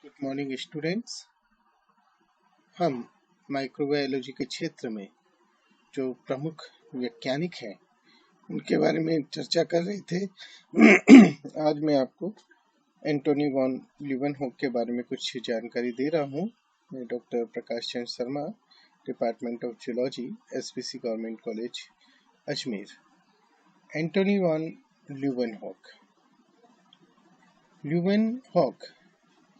Good morning students. हम microbiology के क्षेत्र में जो प्रमुख वैज्ञानिक हैं उनके बारे में चर्चा कर रहे थे। आज मैं आपको एंटोनी वॉन ल्यूवेनहॉक के बारे में कुछ जानकारी दे रहा हूँ। मैं doctor Prakash Chandra Sharma, department of zoology, SPC government college Ajmer. Antony von Leeuwenhoek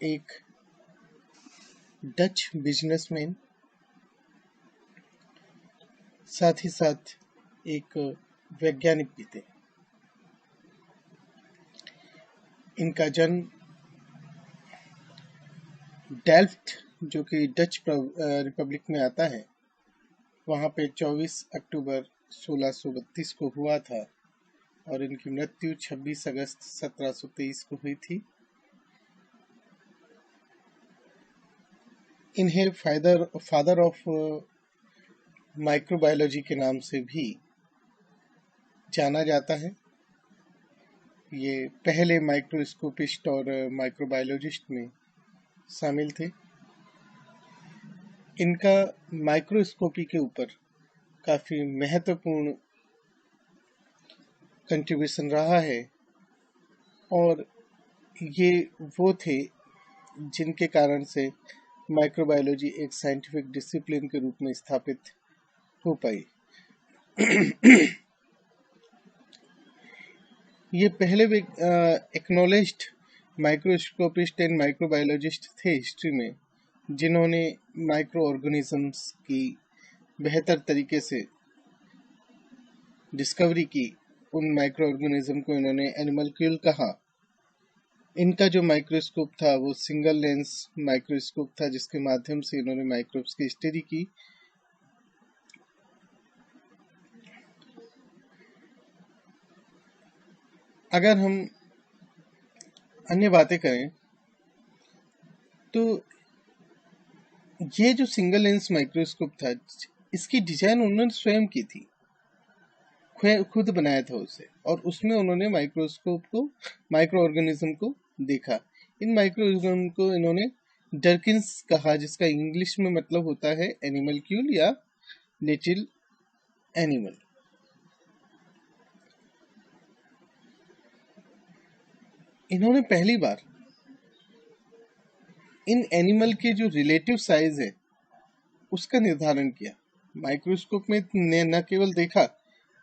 एक डच बिजनेसमैन, साथ ही साथ एक वैज्ञानिक भी थे। इनका जन्म डेल्फ्ट, जो कि डच रिपब्लिक में आता है, वहाँ पे 24 अक्टूबर 1632 को हुआ था और इनकी मृत्यु 26 अगस्त 1723 को हुई थी। इन्हें फादर ऑफ माइक्रोबायोलॉजी के नाम से भी जाना जाता है। ये पहले माइक्रोस्कोपिस्ट और माइक्रोबायोलॉजिस्ट में शामिल थे। इनका माइक्रोस्कोपी के ऊपर काफ़ी महत्वपूर्ण कंट्रीब्यूशन रहा है और ये वो थे जिनके कारण से माइक्रोबायोलॉजी एक साइंटिफिक डिसिप्लिन के रूप में स्थापित हो पाई। ये पहले एक्नॉलेज्ड माइक्रोस्कोपिस्ट एंड माइक्रोबायोलॉजिस्ट थे हिस्ट्री में, जिन्होंने माइक्रो ऑर्गेनिजम्स की बेहतर तरीके से डिस्कवरी की। उन माइक्रो ऑर्गेनिज्म को इन्होंने एनिमलक्यूल कहा। इनका जो माइक्रोस्कोप था वो सिंगल लेंस माइक्रोस्कोप था, जिसके माध्यम से इन्होंने माइक्रोब्स की स्टडी की। अगर हम अन्य बातें करें तो ये जो सिंगल लेंस माइक्रोस्कोप था, इसकी डिजाइन उन्होंने स्वयं की थी, खुद बनाया था उसे, और उसमें उन्होंने माइक्रो ऑर्गेनिज्म को देखा। इन माइक्रो ऑर्गेनिज्म को इन्होंने डर्किन्स कहा, जिसका इंग्लिश में मतलब होता है एनिमलक्यूल या लिटिल एनिमल। इन्होंने पहली बार इन एनिमल के जो रिलेटिव साइज है उसका निर्धारण किया। माइक्रोस्कोप में न केवल देखा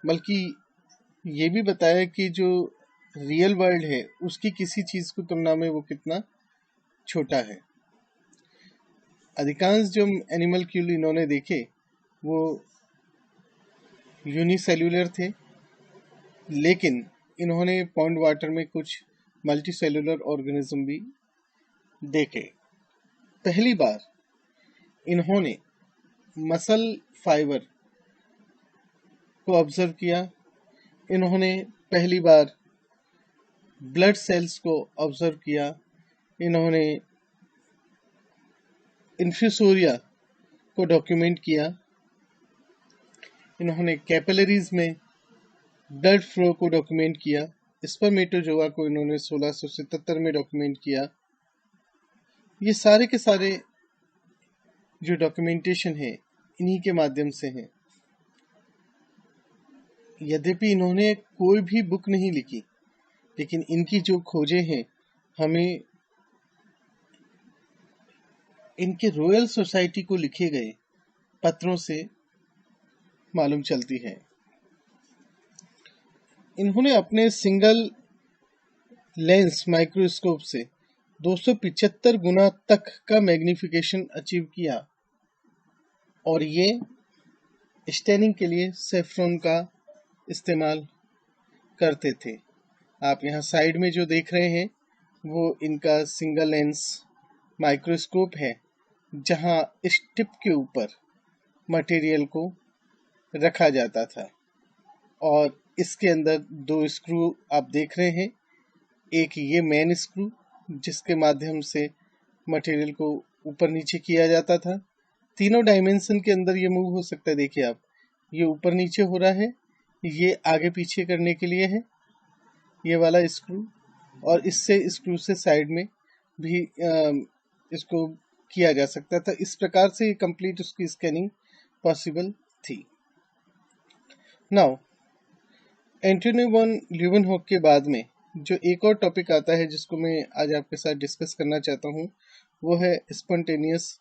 बल्कि ये भी बताया कि जो रियल वर्ल्ड है उसकी किसी चीज की तुलना में वो कितना छोटा है। अधिकांश जो एनिमल क्यूल इन्होंने देखे वो यूनिसेल्युलर थे, लेकिन इन्होंने पॉन्ड वाटर में कुछ मल्टी सेल्युलर ऑर्गेनिज्म भी देखे। पहली बार इन्होंने मसल फाइबर को ऑब्जर्व किया। इन्होंने पहली बार ब्लड सेल्स को ऑब्जर्व किया। इन्होंने इन्फ्यूसोरिया को डॉक्यूमेंट किया। इन्होंने कैपिलरीज में ब्लड फ्लो को डॉक्यूमेंट किया। स्पर्मेटोजोआ को इन्होंने 1677 में डॉक्यूमेंट किया। ये सारे के सारे जो डॉक्यूमेंटेशन है इन्हीं के माध्यम से है। यद्यपि इन्होंने कोई भी बुक नहीं लिखी, लेकिन इनकी जो खोजें हैं हमें इनके रॉयल सोसाइटी को लिखे गए पत्रों से मालूम चलती है। इन्होंने अपने सिंगल लेंस माइक्रोस्कोप से 275 गुना तक का मैग्निफिकेशन अचीव किया और ये स्टेनिंग के लिए सेफ्रॉन का इस्तेमाल करते थे। आप यहाँ साइड में जो देख रहे हैं वो इनका सिंगल लेंस माइक्रोस्कोप है, जहाँ इस टिप के ऊपर मटेरियल को रखा जाता था और इसके अंदर दो स्क्रू आप देख रहे हैं। एक ये मेन स्क्रू जिसके माध्यम से मटेरियल को ऊपर नीचे किया जाता था। तीनों डायमेंशन के अंदर ये मूव हो सकता है। देखिए आप, ये ऊपर नीचे हो रहा है, ये आगे पीछे करने के लिए है ये वाला स्क्रू, और इससे स्क्रू से साइड में भी इसको किया जा सकता था। इस प्रकार से ये कंप्लीट उसकी स्कैनिंग पॉसिबल थी। नाउ एंटोनी वॉन ल्यूवेनहॉक के बाद में जो एक और टॉपिक आता है जिसको मैं आज आपके साथ डिस्कस करना चाहता हूँ, वो है spontaneous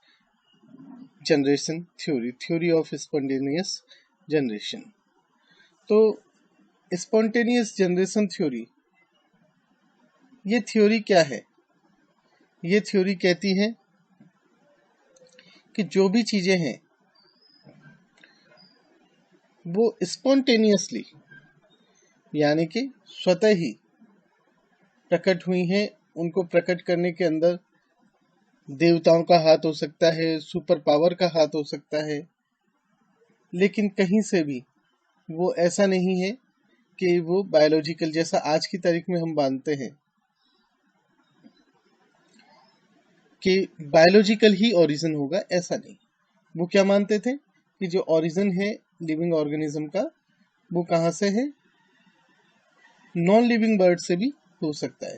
generation theory of spontaneous generation. तो स्पॉन्टेनियस जनरेशन थ्योरी, ये थ्योरी क्या है? ये थ्योरी कहती है कि जो भी चीजें हैं वो स्पॉन्टेनियसली यानी कि स्वतः ही प्रकट हुई हैं। उनको प्रकट करने के अंदर देवताओं का हाथ हो सकता है, सुपर पावर का हाथ हो सकता है, लेकिन कहीं से भी वो ऐसा नहीं है कि वो बायोलॉजिकल, जैसा आज की तारीख में हम मानते हैं कि बायोलॉजिकल ही ओरिजिन होगा, ऐसा नहीं। वो क्या मानते थे कि जो ओरिजिन है लिविंग ऑर्गेनिज्म का, वो कहाँ से है? नॉन लिविंग बर्ड से भी हो सकता है।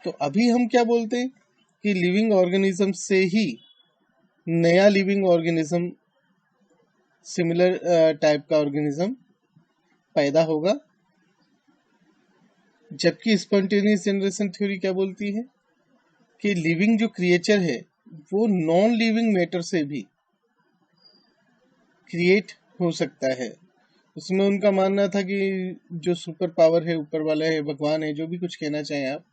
तो अभी हम क्या बोलते हैं कि लिविंग ऑर्गेनिज्म से ही नया लिविंग ऑर्गेनिज्म, सिमिलर टाइप का ऑर्गेनिज्म पैदा होगा, जबकि स्पॉन्टेनियस जनरेशन थ्योरी क्या बोलती है कि लिविंग जो क्रिएचर है वो नॉन लिविंग मैटर से भी क्रिएट हो सकता है। उसमें उनका मानना था कि जो सुपर पावर है, ऊपर वाला है, भगवान है, जो भी कुछ कहना चाहें आप,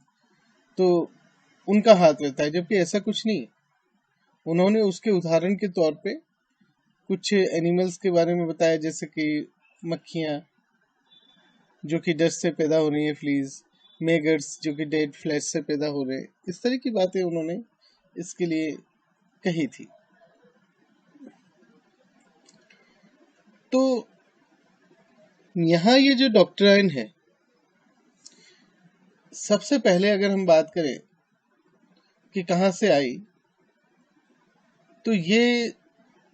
तो उनका हाथ रहता है, जबकि ऐसा कुछ नहीं। उन्होंने उसके उदाहरण के तौर पे कुछ एनिमल्स के बारे में बताया, जैसे कि मक्खियाँ जो कि डस्ट से पैदा हो रही है, फ्लीज, मेगट्स जो कि डेड फ्लैश से पैदा हो रहे हैं। इस तरह की बातें उन्होंने इसके लिए कही थी। तो यहाँ ये जो डॉक्ट्राइन है, सबसे पहले अगर हम बात करें कि कहाँ से आई, तो ये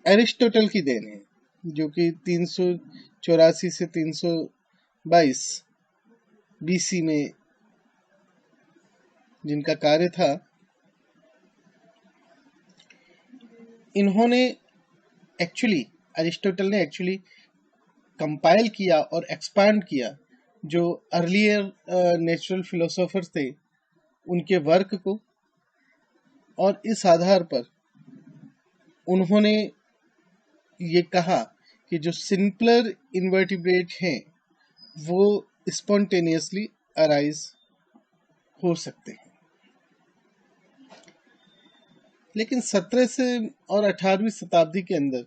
एरिस्टोटल की देन है, जो कि 384 से 322 बीसी में जिनका कार्य था। इन्होंने अरिस्टोटल ने एक्चुअली कंपाइल किया और एक्सपांड किया जो अर्लियर नेचुरल फिलोसोफर्स थे उनके वर्क को, और इस आधार पर उन्होंने ये कहा कि जो सिंपलर इन्वर्टिब्रेट हैं वो स्पॉन्टेनियसली अराइज हो सकते हैं। लेकिन 17 से और 18वीं शताब्दी के अंदर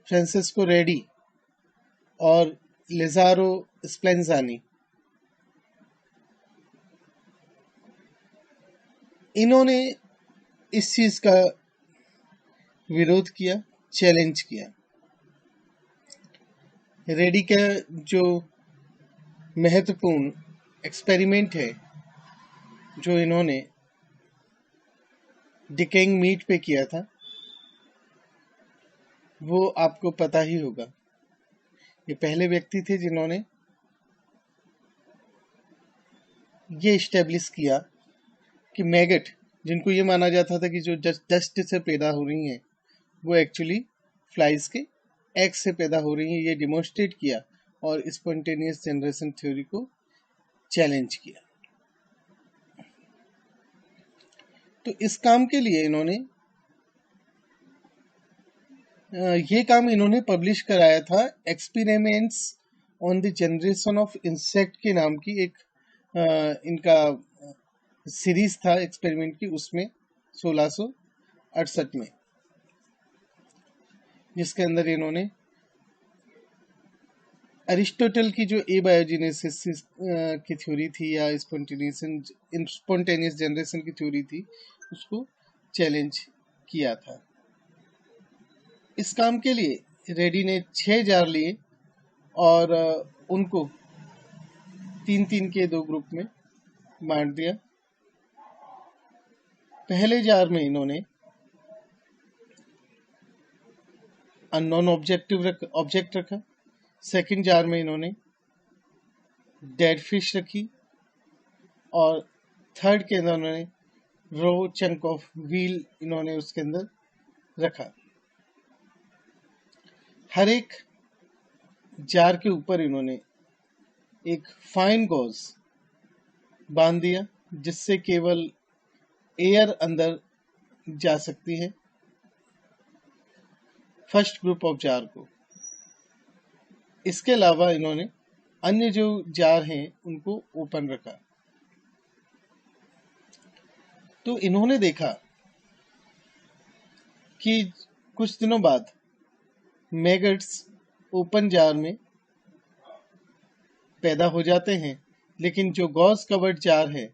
फ्रांसिस्को रेडी और लेजारो स्प्लेंजानी, इन्होंने इस चीज का विरोध किया, चैलेंज किया। रेडी का जो महत्वपूर्ण एक्सपेरिमेंट है जो इन्होंने डिकेइंग मीट पे किया था, वो आपको पता ही होगा। ये पहले व्यक्ति थे जिन्होंने ये इस्टेब्लिश किया कि मैगट, जिनको ये माना जाता था कि जो डस्ट से पैदा हो रही हैं वो एक्चुअली फ्लाइज के एग से पैदा हो रही हैं, ये डिमोन्स्ट्रेट किया और स्पॉन्टेनियस जनरेशन थ्योरी को चैलेंज किया। तो इस काम के लिए ये काम इन्होंने पब्लिश कराया था, experiments on the generation of insect के नाम की एक इनका सीरीज था एक्सपेरिमेंट की, उसमें 1668 में, जिसके अंदर इन्होंने अरिस्टोटल की जो एबायोजेनेसिस की थ्योरी थी या स्पॉन्टेनियस जनरेशन की थ्योरी थी, उसको चैलेंज किया था। इस काम के लिए रेडी ने 6 जार लिए और उनको 3-3 के 2 ग्रुप में बांट दिया। पहले जार में इन्होंने अननोन ऑब्जेक्ट रखा, सेकंड जार में इन्होंने डेड फिश रखी, और थर्ड के अंदर उन्होंने रो चंक ऑफ व्हील इन्होंने उसके अंदर रखा। हर एक जार के ऊपर इन्होंने एक फाइन गॉज बांध दिया जिससे केवल एयर अंदर जा सकती है फर्स्ट ग्रुप ऑफ जार को। इसके अलावा इन्होंने अन्य जो जार हैं उनको ओपन रखा। तो इन्होंने देखा कि कुछ दिनों बाद मैगट्स ओपन जार में पैदा हो जाते हैं, लेकिन जो गॉज कवर्ड जार है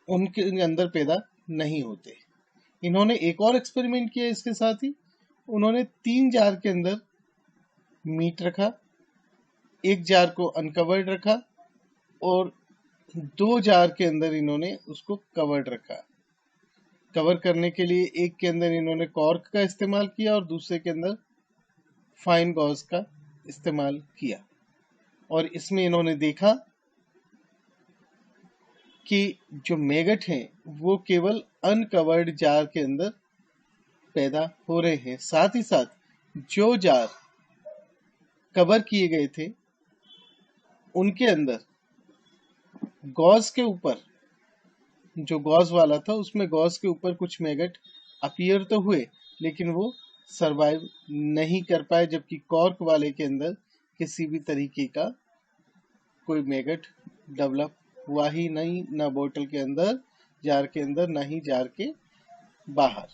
उनके अंदर पैदा नहीं होते। इन्होंने एक और एक्सपेरिमेंट किया इसके साथ ही। उन्होंने 3 जार के अंदर मीट रखा, एक जार को अनकवर्ड रखा और 2 जार के अंदर इन्होंने उसको कवर्ड रखा। कवर करने के लिए एक के अंदर इन्होंने कॉर्क का इस्तेमाल किया और दूसरे के अंदर फाइन गॉज का इस्तेमाल किया। और इसमें इन्होंने देखा कि जो मैगट हैं वो केवल अनकवर्ड जार के अंदर पैदा हो रहे हैं। साथ ही साथ जो जार कवर किए गए थे उनके अंदर गॉज के ऊपर, जो गॉज वाला था उसमें गॉज के ऊपर कुछ मैगट अपीयर तो हुए लेकिन वो सरवाइव नहीं कर पाए, जबकि कॉर्क वाले के अंदर किसी भी तरीके का कोई मैगट डेवलप हुआ ही नहीं, ना बोतल के अंदर, जार के अंदर, ना ही जार के बाहर।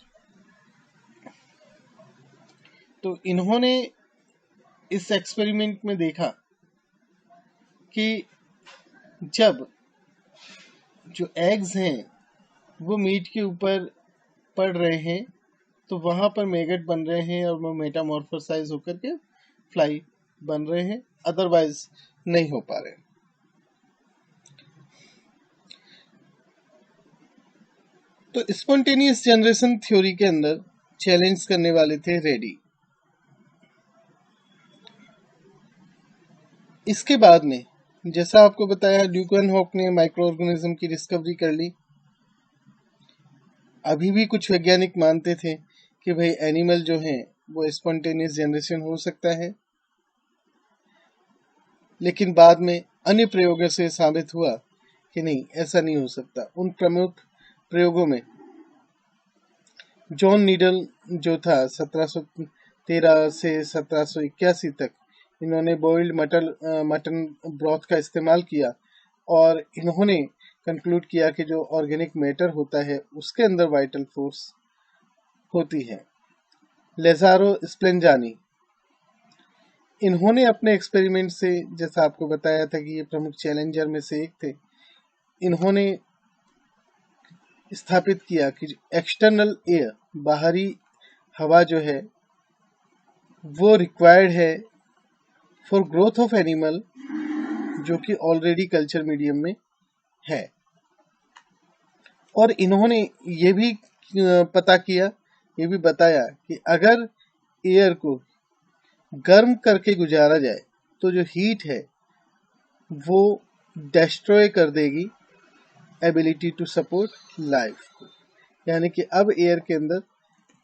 तो इन्होंने इस एक्सपेरिमेंट में देखा कि जब जो एग्स हैं वो मीट के ऊपर पड़ रहे हैं तो वहां पर मैगट बन रहे हैं और वो मेटामॉर्फोसाइज होकर के फ्लाई बन रहे हैं, अदरवाइज नहीं हो पा रहे। तो स्पॉन्टेनियस जनरेशन थ्योरी के अंदर चैलेंज करने वाले थे रेडी। इसके बाद में जैसा आपको बताया ल्यूकेन हॉक ने माइक्रो ऑर्गेनिज्म की डिस्कवरी कर ली। अभी भी कुछ वैज्ञानिक मानते थे कि भाई एनिमल जो हैं वो स्पॉन्टेनियस जनरेशन हो सकता है, लेकिन बाद में अन्य प्रयोगों से साबित हुआ कि नहीं, ऐसा नहीं हो सकता। उन प्रमुख प्रयोगों में जॉन नीडल जो था 1713 से 1781 तक, इन्होंने बॉइल्ड मटन ब्रॉथ का इस्तेमाल किया और इन्होंने कंक्लूड किया कि जो ऑर्गेनिक मैटर होता है उसके अंदर वाइटल फोर्स होती है। लेज़ारो स्प्लेंजानी, इन्होंने अपने एक्सपेरिमेंट से, जैसा आपको बताया था कि ये प्रमुख चैलेंजर में से एक थे, इन्होंने स्थापित किया कि एक्सटर्नल एयर, बाहरी हवा जो है वो रिक्वायर्ड है फॉर ग्रोथ ऑफ एनिमल जो कि ऑलरेडी कल्चर मीडियम में है। और इन्होंने ये भी पता किया, ये भी बताया कि अगर एयर को गर्म करके गुजारा जाए तो जो हीट है वो डिस्ट्रॉय कर देगी एबिलिटी टू सपोर्ट लाइफ को। यानी कि अब एयर के अंदर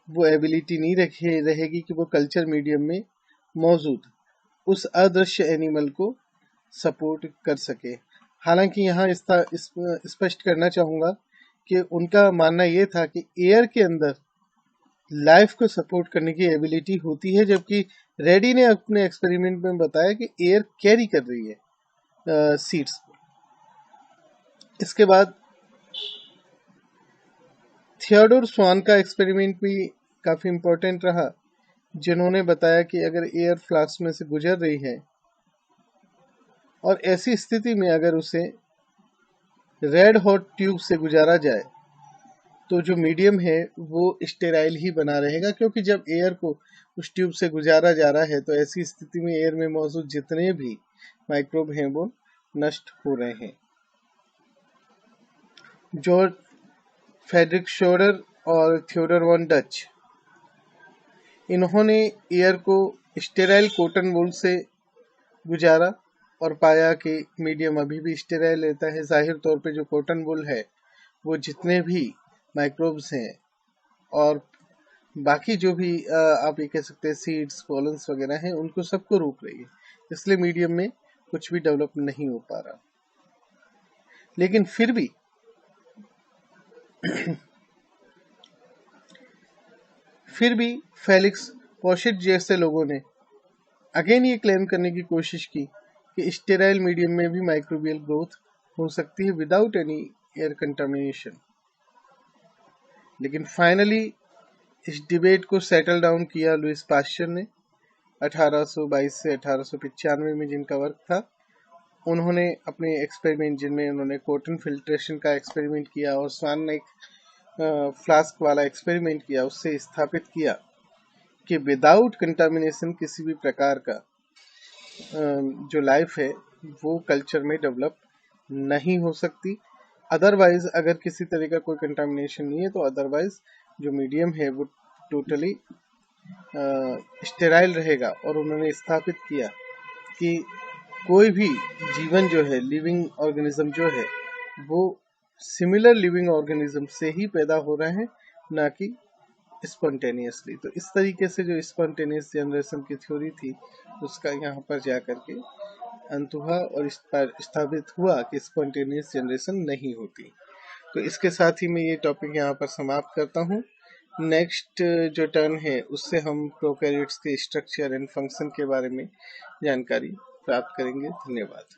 वो एबिलिटी नहीं रहेगी कि वो कल्चर मीडियम में मौजूद उस अदृश्य एनिमल को सपोर्ट कर सके। हालांकि यहाँ स्पष्ट करना चाहूँगा कि उनका मानना ये था कि एयर के अंदर लाइफ को सपोर्ट करने की एबिलिटी होती है, जबकि रेडी ने अपने एक्सपेरिमेंट में बताया कि एयर कैरी कर रही है सीड्स को। इसके बाद थियोडोर स्वान का एक्सपेरिमेंट भी काफ़ी इम्पोर्टेंट रहा, जिन्होंने बताया कि अगर एयर फ्लास्क में से गुजर रही है और ऐसी स्थिति में अगर उसे रेड हॉट ट्यूब से गुजारा जाए तो जो मीडियम है वो स्टेराइल ही बना रहेगा, क्योंकि जब एयर को उस ट्यूब से गुजारा जा रहा है तो ऐसी स्थिति में एयर में मौजूद जितने भी माइक्रोब हैं वो नष्ट हो रहे हैं। जॉर्ज फ्रेडरिक शोरर और थियोडर वन डच, इन्होंने एयर को स्टेराइल कॉटन वूल से गुजारा और पाया कि मीडियम अभी भी स्टेराइल रहता है। जाहिर तौर पे जो कॉटन वूल है वो जितने भी माइक्रोब्स हैं और बाकी जो भी आप ये कह सकते हैं सीड्स पॉलन्स वगैरह हैं, उनको सबको रोक रही है। इसलिए मीडियम में कुछ भी डेवलप नहीं हो पा रहा। लेकिन फिर भी फेलिक्स पॉशेट जैसे लोगों ने अगेन ये क्लेम करने की कोशिश की कि स्टेराइल मीडियम में भी माइक्रोबियल ग्रोथ हो सकती है विदाउट एनी एयर कंटामिनेशन। लेकिन फाइनली इस डिबेट को सेटल डाउन किया लुइस पास्चर ने 1822 से 1895 में, जिनका वर्क था। उन्होंने अपने एक्सपेरिमेंट जिनमें उन्होंने कॉटन फिल्ट्रेशन का एक्सपेरिमेंट किया और स्वान ने एक फ्लास्क वाला एक्सपेरिमेंट किया, उससे स्थापित किया कि विदाउट कंटामिनेशन किसी भी प्रकार का जो लाइफ है वो कल्चर में डेवलप नहीं हो सकती। अदरवाइज अगर किसी तरह का कोई कंटामिनेशन नहीं है तो अदरवाइज जो मीडियम है वो टोटली स्टेराइल रहेगा। और उन्होंने स्थापित किया कि कोई भी जीवन जो है, लिविंग ऑर्गेनिज्म जो है, वो सिमिलर लिविंग ऑर्गेनिज्म से ही पैदा हो रहे हैं, ना कि स्पॉन्टेनियसली। तो इस तरीके से जो स्पॉन्टेनियस जनरेशन की थ्योरी थी उसका यहाँ पर जा करके अंत हुआ और इस पर स्थापित हुआ कि स्पॉन्टेनियस जनरेशन नहीं होती। तो इसके साथ ही मैं ये टॉपिक यहाँ पर समाप्त करता हूँ। नेक्स्ट जो टर्न है उससे हम प्रोकैरियोट्स के स्ट्रक्चर एंड फंक्शन के बारे में जानकारी प्राप्त करेंगे। धन्यवाद।